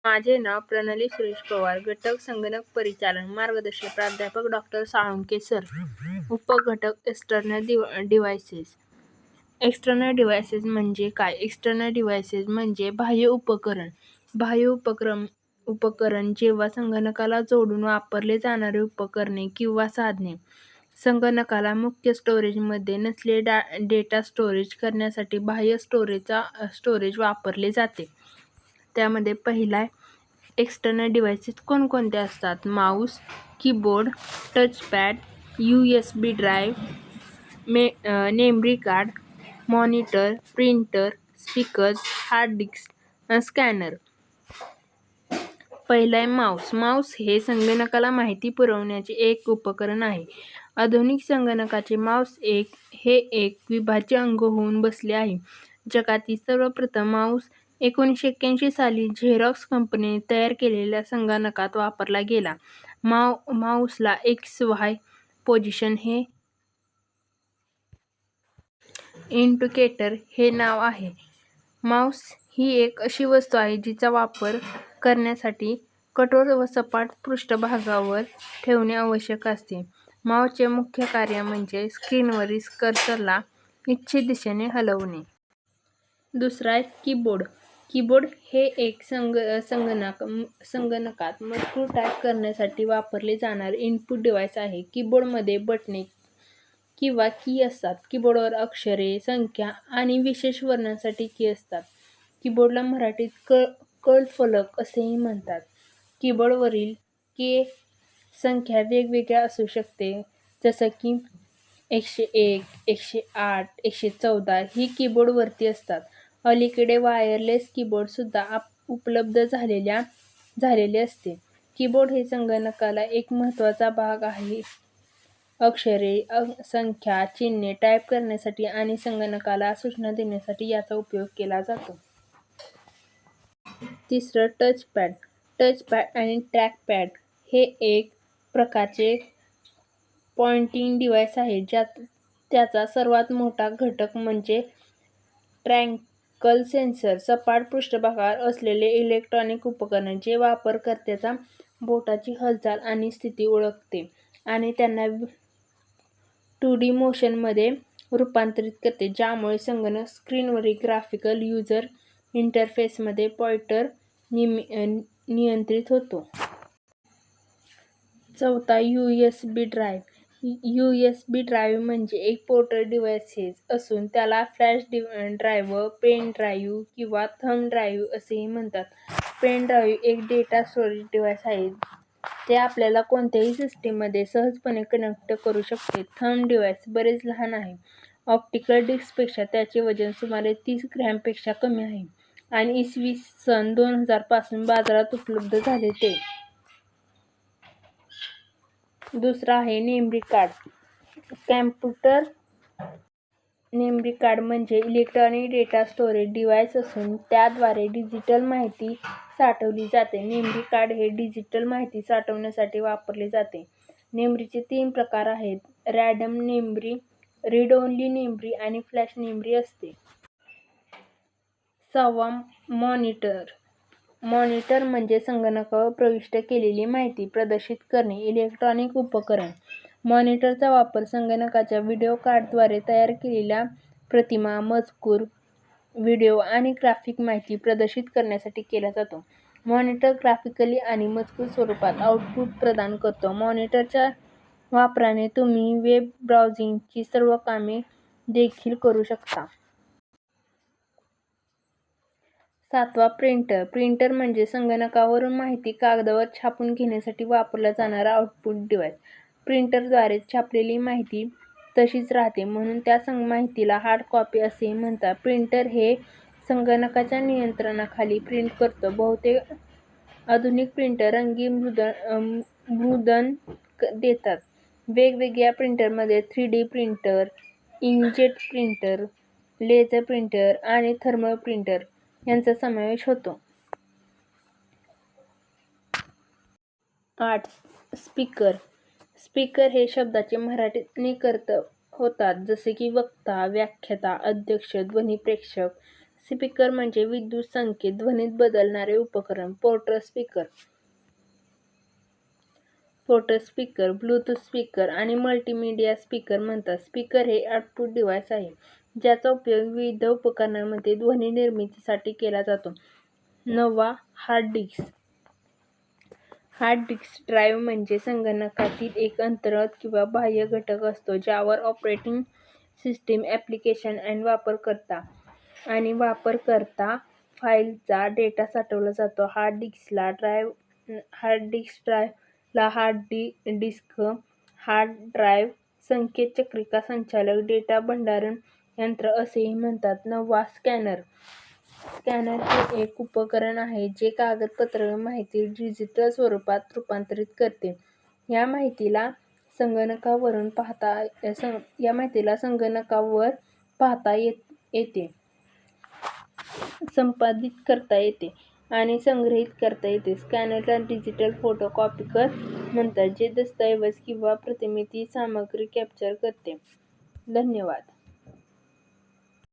माझे नाव प्रणाली सुरेश पवार. घटक संगणक परिचालन मार्गदर्शक प्राध्यापक डॉ. साळुंखे सर. उपघटक एक्स्टर्नल डिव्हाइसेस. एक्स्टर्नल डिव्हाइसेस म्हणजे काय? एक्स्टर्नल डिव्हाइसेस म्हणजे बाह्य उपकरण. बाह्य उपकरण जेव्हा संगणकाला जोडून वापरले जाणारे उपकरणे किंवा साधने. संगणकाला मुख्य स्टोरेजमध्ये नसलेले डेटा स्टोरेज करण्यासाठी बाह्य स्टोरेज वापरले जाते. त्यामध्ये पहिला एक्स्टर्नल डिव्हाइसेस कोणकोणते असतात? Mouse, keyboard, touchpad, USB drive, memory card, monitor, printer, speakers, hard disk, scanner. पहिला आहे माऊस. माऊस हे संगणकाला माहिती पुरवण्याचे एक उपकरण आहे. आधुनिक संगणकाचे माऊस हे एक विभाज्य अंग होऊन बसले आहे. जगातील सर्वप्रथम माऊस 1981 साली झेरॉक्स कंपनीने तयार केलेल्या संगणकात वापरला गेला. माऊसला XY पोझिशन हे इंडिकेटर हे नाव आहे. माऊस ही एक अशी वस्तू आहे जिचा वापर करण्यासाठी कठोर व सपाट पृष्ठभागावर ठेवणे आवश्यक असते. माऊसचे मुख्य कार्य म्हणजे स्क्रीनवरील कर्सरला इच्छित दिशेने हलवणे. दुसरा आहे कीबोर्ड. कीबोर्ड हे एक संगणकात मजकूर टाईप करण्यासाठी वापरले जाणारे इनपुट डिव्हाइस आहे. कीबोर्डमध्ये बटणे किंवा की असतात. कीबोर्डवर अक्षरे, संख्या आणि विशेष वर्णांसाठी की असतात. कीबोर्डला मराठीत कळफलक असेही म्हणतात. कीबोर्डवरील की संख्या वेगवेगळ्या असू शकते, जसं की 101, 108, 114 ही कीबोर्डवरती असतात. अलीकडे वायरलेस कीबोर्डसुद्धा उपलब्ध झालेले असते. कीबोर्ड हे संगणकाला एक महत्त्वाचा भाग आहे. अक्षरे, संख्या, चिन्हे टाईप करण्यासाठी आणि संगणकाला सूचना देण्यासाठी याचा उपयोग केला जातो. तिसरं टचपॅड. टचपॅड आणि ट्रॅकपॅड हे एक प्रकारचे पॉइंटिंग डिव्हाइस आहे. त्याचा सर्वात मोठा घटक म्हणजे ट्रँकल सेन्सर. सपाट पृष्ठभागावर असलेले इलेक्ट्रॉनिक उपकरण जे वापरकर्त्याच्या बोटाची हालचाल आणि स्थिती ओळखते आणि त्यांना 2D मोशनमध्ये रूपांतरित करते, ज्यामुळे संगणक स्क्रीनवरील ग्राफिकल यूजर इंटरफेसमध्ये पॉइंटर नियंत्रित होतो. चौथा USB ड्राईव्ह. USB ड्राईव्ह म्हणजे एक पोर्टेबल डिव्हाइस असून त्याला फ्लॅश ड्राईव्ह, पेन ड्राईव्ह किंवा थंब ड्राईव्ह असेही म्हणतात. पेन ड्राईव्ह एक डेटा स्टोरेज डिव्हाइस आहे. ते आपल्याला कोणत्याही सिस्टीममध्ये सहजपणे कनेक्ट करू शकते. थंब डिव्हाइस बरेच लहान आहे. ऑप्टिकल डिस्कपेक्षा त्याचे वजन सुमारे 30 ग्रॅमपेक्षा कमी आहे आणि इसवी सन 2000 पासून बाजारात उपलब्ध झाले. ते दुसरा आहे memory card. Computer memory card म्हणजे इलेक्ट्रॉनिक डेटा स्टोरेज डिव्हाइस असून त्याद्वारे डिजिटल माहिती साठवली जाते. मेमरी कार्ड हे डिजिटल माहिती साठवण्यासाठी वापरले जाते. मेमरीचे 3 प्रकार आहेत: random memory, read only memory आणि फ्लॅश मेमरी असते. 6वा मॉनिटर. मॉनिटर म्हणजे संगणकावर प्रविष्ट केलेली माहिती प्रदर्शित करणे इलेक्ट्रॉनिक उपकरण. मॉनिटरचा वापर संगणकाच्या व्हिडिओ कार्डद्वारे तयार केलेल्या प्रतिमा, मजकूर, व्हिडिओ आणि ग्राफिक माहिती प्रदर्शित करण्यासाठी केला जातो. मॉनिटर ग्राफिकली आणि मजकूर स्वरूपात आउटपुट प्रदान करतो. मॉनिटरच्या वापराने तुम्ही वेब ब्राउझिंगची सर्व कामे देखील करू शकता. 7वा प्रिंटर. प्रिंटर म्हणजे संगणकावरून माहिती कागदावर छापून घेण्यासाठी वापरला जाणारा आउटपुट डिव्हाइस. प्रिंटरद्वारे छापलेली माहिती तशीच राहते, म्हणून त्या माहितीला हार्ड कॉपी असेही म्हणतात. प्रिंटर हे संगणकाच्या नियंत्रणाखाली प्रिंट करतो. बहुतेक आधुनिक प्रिंटर रंगीन मुद्रण देतात. वेगवेगळ्या प्रिंटरमध्ये 3D printer, inkjet printer, laser printer आणि थर्मल प्रिंटर यांचा समावेश होतो. 8. स्पीकर. स्पीकर हे शब्दाचे मराठीत अनेक अर्थ होतात, जसे की वक्ता, व्याख्याता, अध्यक्ष, ध्वनिप्रेषक. स्पीकर म्हणजे विद्युत संकेत ध्वनीत बदलणारे उपकरण. पोर्टेबल स्पीकर, ब्लूटूथ स्पीकर आणि मल्टीमीडिया स्पीकर म्हणतात. स्पीकर हे आउटपुट डिव्हाइस आहे, ज्याचा उपयोग विविध उपकरणांमध्ये ध्वनी निर्मितीसाठी केला जातो. 9. Hard disk. Hard disk drive म्हणजे संगणकातील एक अंतर्गत किंवा बाह्य घटक असतो, ज्यावर ऑपरेटिंग सिस्टीम, ॲप्लिकेशन आणि वापरकर्ता फाईलचा डेटा साठवला जातो. हार्ड डिस्कला हार्ड ड्राईव्ह, संकेतचक्रिका संचालक, डेटा भंडारण यंत्र असेही म्हणतात. 9. स्कॅनर. स्कॅनर हे एक उपकरण आहे जे कागदपत्र माहिती डिजिटल स्वरूपात रूपांतरित करते. या माहितीला संगणकावर पाहता येते, संपादित करता येते आणि संग्रहित करता येते. स्कॅनरला डिजिटल फोटोकॉपीकर म्हणतात, जे दस्तऐवज किंवा प्रतिमेची सामग्री कॅप्चर करते. धन्यवाद.